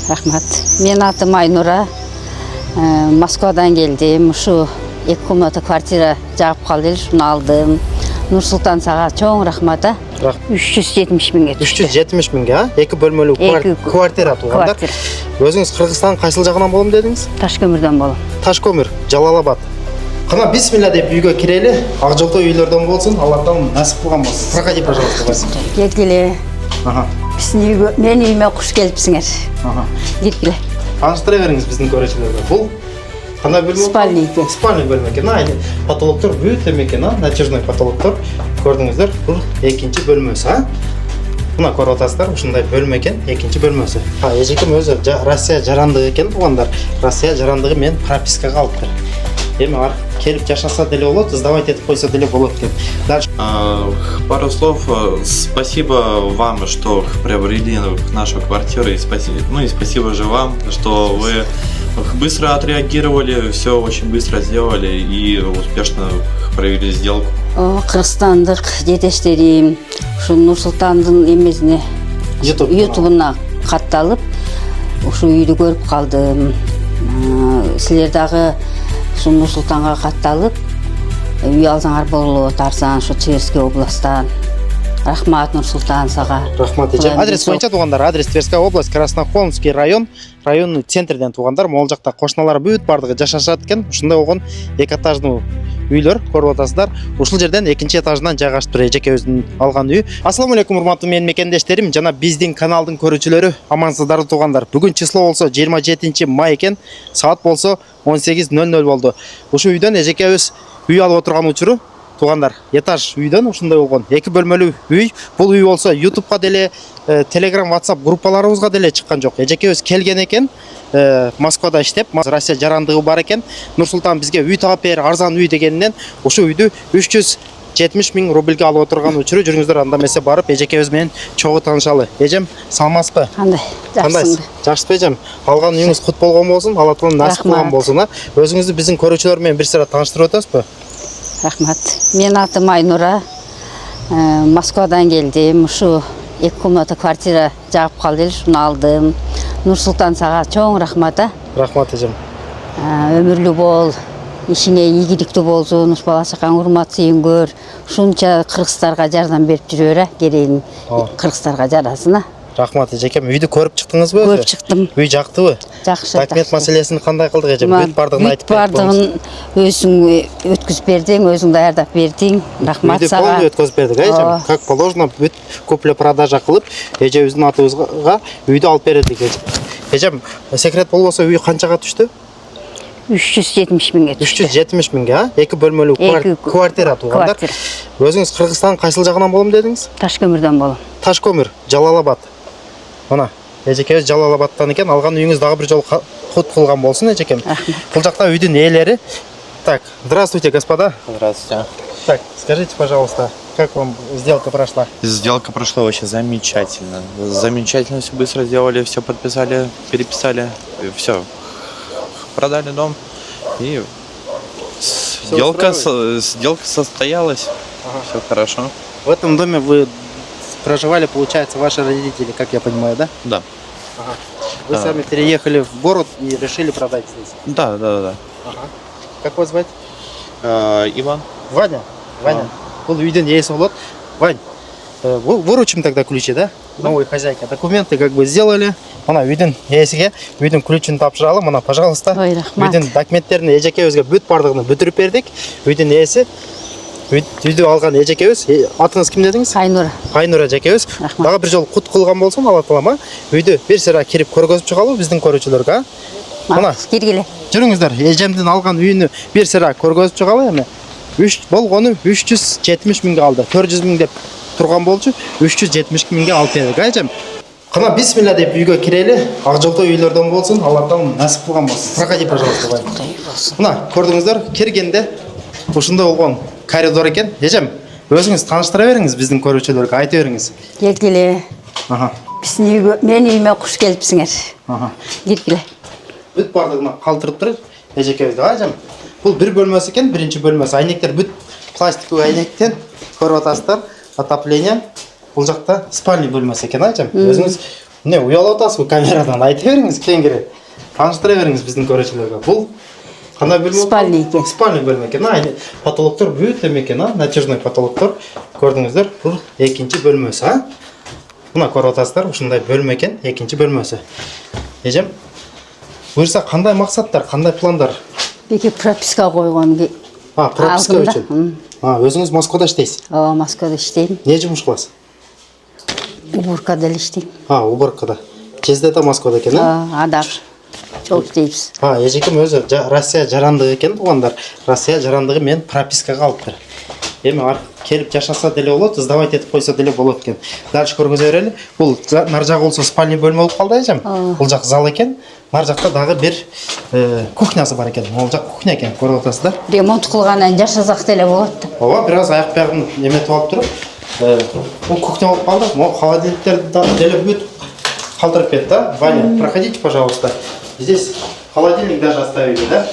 Рахмат. Мен атым Айнура. Москвадан келдім. Ушу 2 комната квартира жагып калды эле, шуну алдым. Нурсултан сага чоң рахмат. 370 миңге. 370 миңге, 2 бөлмөлүү квартира туугандар. Өзүңүз Кыргызстандын кайсыл жагынан болом дедиңиз? Ташкөмүрдөн болом. Ташкөмүр, Жалалабад. Кана бисмилла деп үйгө кирели. Ак жолдо үйлөрдөн болсун, Алладан насип кылган болсун. Проходи, пожалуйста, Вася. Келгиле. Биздин үйгө, менин үйүмө куш келипсиңер. Келгиле. Таныштыра бериңиз биздин көрүүчүлөргө. Бул кандай бөлмө? Спальный бөлмө экен. Айыл потолоктор бүт экен, натяжный потолоктор. Көрдүңүздөр, бул экинчи бөлмөсү, Мына көрүп атасыздар, ушундай бөлмө экен, экинчи бөлмөсү. Эжекем өзү Россия жарандыгы экен туугандар. Россия жарандыгы мен пропискага алыптыр. Эми ар келип жашаса деле болот, сдавать этип койсо деле болот экен. Дальше. Пару слов. Спасибо вам, что приобрели нашу квартиру, и спасибо же вам, что вы быстро отреагировали, все очень быстро сделали и успешно провели сделку. Кыргызстандык жетештерим ушу Нурсултандын эмесине ютубуна катталып, ушу үйдү көрүп калдым. Силер дагы ушу Нурсултанга катталып, үй алсаңар болот, арзан, ушу Тверской областтан. Рахмат, Нурсултан, сага. Рахмат, эжем. Адрес боюнча туугандар, адрес Тверская область, Краснохолмский район, районный центрден туугандар. Могул жакта кошуналар бүт бардыгы жашашат экен. Ушундай болгон 2 этаждуу үйлөр көрүп атасыздар. Ушул жерден 2 этажынан жайгаштыр эжекебиздин алган үй. Ассаламу алейкум, урматтуу менин мекендештерим, жана биздин каналдын көрүүчүлөрү, амансыздар туугандар. Бүгүн число болсо 27 май экен, саат болсо 18:00 болду. Ушу үйдөн эжекебиз үй алып отурган учуру туугандар, этаж үйдөн ушундай болгон 2 бөлмөлүү үй. Бул үй болсо YouTubeга деле, Telegram, WhatsApp группаларыбызга деле чыккан жок. Эжекебиз келген экен, Москвада иштеп, Россия жарандыгы бар экен. Нурсултан бизге үй таап бер, арзан үй дегенинен ушу үйдү 370 миң рубльге алып отурган учуру. Жүрүңүздөр, анда эмесе барып эжекебиз менен чогуу таанышалы. Эжем, саламатсызбы? Кандай? Жакшысыңбы? Жакшысызбы эжем? Алган үйүңүз кут болгон болсун, Алла таалам насип кылган болсун. Өзүңүздү биздин көрүүчүлөр менен бир сыйра тааныштырып өтөсүзбү? Рахмат. Мен атым Айнура. Москвадан келдим. Ушу 2 комната квартира жагып калды эле, шуну алдым. Нурсултан сага чоң рахмат. Рахмат эжем. Өмүрлүү бол, ишиңе ийгиликтүү болсун, уш бала чакаң урмат сүйүнгөр. Ушунча кыргыздарга жардам берип жүрөр, керегин кыргыздарга жарасын. Рахмат эжекем. Үйдү көрүп чыктыңызбы? Көрүп чыктым. Үй жактыбы? Жакшы. Документ маселесин кандай кылдык эжем? Бүт бардыгын айтып берип бардыгын өзүң өткүзүп бердиң, өзүң даярдап бердиң. Рахмат сага. Үйдү полный өткөзүп бердик, эжем. Как положено, бүт купля-продажа кылып, эжебиздин атыбызга үйдү алып бердик. Эжем, секрет болбосо үй канчага түштү? 370 миңге түштү. 370 миңге, 2 бөлмөлүү квартира туугандар. Өзүңүз Кыргызстандын кайсыл жагынан болом дедиңиз? Ташкөмүрдөн болом. Ташкөмүр, Жалалабад. Мына, эжекебиз Жалалабадтан экен, алган үйүңүз дагы бир жолу кут кылган болсун эжекем. Бул жакта үйдүн ээлери. Так, здравствуйте, господа. Здравствуйте. Так, скажите, пожалуйста, как вам сделка прошла? Сделка прошла вообще замечательно. Замечательно, все быстро сделали, все подписали, переписали, все. Продали дом, и сделка состоялась. Все хорошо. В этом доме вы проживали, получается, ваши родители, как я понимаю, да? Да. Вы сами переехали в город и решили продать здесь? Да. Как вас звать? Иван. Ваня? Ваня. Бул үйдөн ээси болот. Вань, выручим тогда ключи, да? Новой хозяйка. Документы как бы сделали. Мына үйдүн ээсиге үйдүн ключун тапшыралы. Мына, пожалуйста. Ой, рахмат. Үйдүн документтерин эжекебизге бүт бардыгын бүтүрүп бердик. Үйдүн ээси. Үйдү алган эжекебиз. Атыңыз ким дедиңиз? Айнура. Айнура эжекебиз. Дагы бир жолу кут кылган болсун, Алла таалам. Үйдү бир сыйра кирип көргөзүп чыгалуу биздин көрүүчүлөргө. Мына, киргиле. Жүрүңүздөр, эжемдин алган үйүнү бир сыйра көргөзүп чыгалуу эми. Болгону 370 миңге алды. 400 миң деп турган болчу, 370 миңге алып бердик, эжем. Кана бисмилла деп үйгө кирели. Ак жолдо үйлөрдөн болсун, Алла таалам насип кылган болсун. Проходи, пожалуйста, Ваня. Мына, көрдүңүздөр, киргенде ушундай болгон коридор экен. Эжем, өзүңүз тааныштыра бериңиз биздин көрүүчүлөргө, айта бериңиз. Келгиле. Биздин үйгө, менин үйүмө куш келипсиңер. Келгиле. Бүт бардыгына калтырып туруп, эжекебизди, эжем. Бул бир бөлмөсү экен, биринчи бөлмөсү. Айнектер бүт пластиктүү айнектен көрүп атасыздар. Отопление. Бул жакта спальный бөлмөсү экен, эжем. Өзүңүз Не, уялып атасыз камерадан, айта беріңіз кеңгірек. Таныштыра беріңіз біздің көрушілерге. Бұл қандай бөлме? Спальный екен. Спальный бөлме екен. Потолоктор бүйтем екен, натяжный потолоктор. Көрдіңіздер, бұл екінші бөлмесі, Мына көріп атасыздар, ушундай бөлме екен, екінші бөлмесі. Ежем, бұйырса қандай мақсаттар, қандай пландар? Беке прописка қойған. Прописка үшін. Өзіңіз Москвада іштейсіз? Москвада іштеймін. Не жұмыс қыласыз? Уборкада іштеймін. Уборкада. Кезде де Москвада екен, Адақ. Жол істейміз. Ежекем өзі Россия жарандығы екен туғандар. Россия жарандығы мен пропискаға алып тұр. Эми келіп жашаса деле болот, сдавать етіп қойса деле болот екен. Дальше көргөзө берели. Бул нар жагы болсо спальный бөлмө болуп калды эжем. Бул жак зал екен. Нар жакта дагы бир кухнясы бар екен. Ол жак кухня екен, көрүп атасыздар. Ремонт кылгандан жашасак деле болот. Бираз аяк биягын эметип алып туруп, бул кухня болуп калды. Холодильниктерди деле бүт калтырып кетти. Ваня, проходите, пожалуйста. Здесь холодильник даже оставили, да?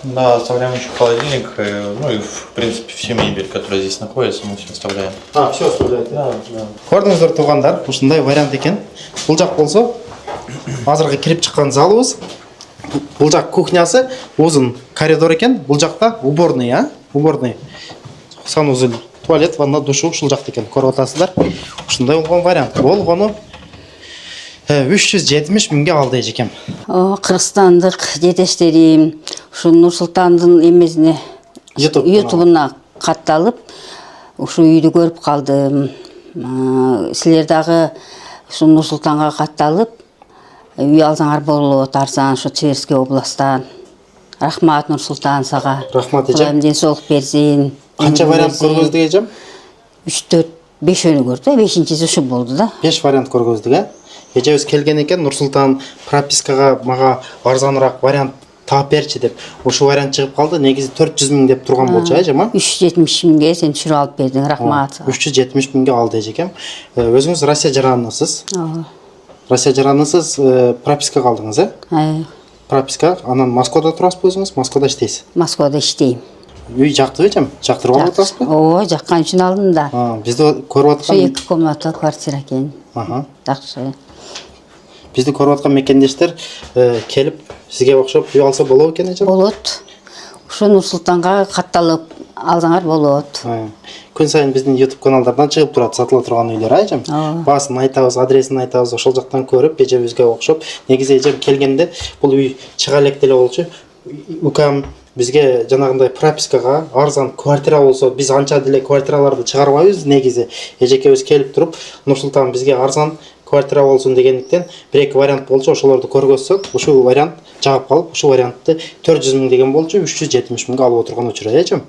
Да, оставляем еще холодильник, ну и в принципе всю мебель, которая здесь находится, мы все оставляем. Все оставляете? Да. Көрдіңіздер туғандар, ушундай вариант екен. Бұл жақ болса, азырғы кирип чыккан залыбыз. Бұл жақ кухнясы, узун коридор екен. Бұл жақта уборный, уборный. Санузел, туалет, ванна, душу ушул жакта екен. Көрүп атасыздар. Ушундай болгон вариант. Болгону 370 миңге алды эжекем. Кыргызстандык жетештерим ушу Нур-Султандын эмесине ютубуна катталып, ушу үйдү көрүп калдым. Силер дагы ушу Нур-Султанга катталып, үй алсаңар болот, арзан, ушу Тверской областтан. Рахмат Нур-Султан сага. Рахмат эжем. Кудайым денсаулык берсин. Канча вариант көргөздүк эжем? 3-4, 5 көрдү, 5-нчиси ушу болду да. 5 вариант көргөздүк, Эжебиз келген екен, Нур-Султан пропискаға мага арзаныраак вариант таап берчи деп. Ошо вариант чыгып калды. Негизи 400 миң деп турган болчу, эжем. 370 миңге сен түшүрүп алып бердиң, рахмат. 370 миңге алды эжекем. Өзүңүз Россия жаранысыз. Россия жаранысыз, пропискага алдыңыз, Прописка, анан Москвада турасызбы өзүңүз? Москвада иштейсиз? Москвада иштейм. Үй жактыбы эжем? Жактырып алып атасызбы? Жаккан үчүн алдым да. Бизди көрүп аткан 2 комната квартира экен. Жакшы. Бизди көрүп аткан мекендештер келип сизге окшоп үй алса болобу экен эжем? Болот. Ушу Нур-Султанга катталып алсаңар болот. Күн сайын биздин YouTube каналдардан чыгып турат сатыла турган үйлөр, эжем. Баасын айтабыз, адресин айтабыз, ошол жактан көрүп, эжебизге окшоп. Негизи эжем келгенде бул үй чыга элек деле болчу. Укам бизге жанагындай пропискага арзан квартира болсо, биз анча деле квартираларды чыгарбайбыз. Негизи эжекебиз келип туруп, Нур-Султан бизге арзан квартира болсун дегендиктен бир-эки вариант болчу, ошолорду көргөзсөк, ушул вариант жагып калып, ушул вариантты 400 миң деген болчу, 370 миңге алып отурган учура, эжем.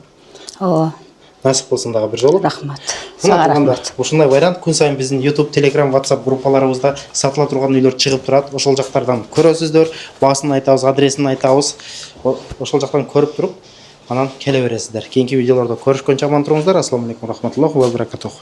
Насип болсун дагы бир жолу. Рахмат. Сага рахмат. Ушундай вариант күн сайын биздин YouTube, Telegram, WhatsApp группаларыбызда сатыла турган үйлөр чыгып турат. Ошол жактардан көрөсүздөр, баасын айтабыз, адресин айтабыз. Ошол жактан көрүп туруп, анан келе бересиздер. Кийинки видеолордо көрүшкөнчө аман туруңуздар. Ассаламу алейкум, рахматуллахи ва баракатух.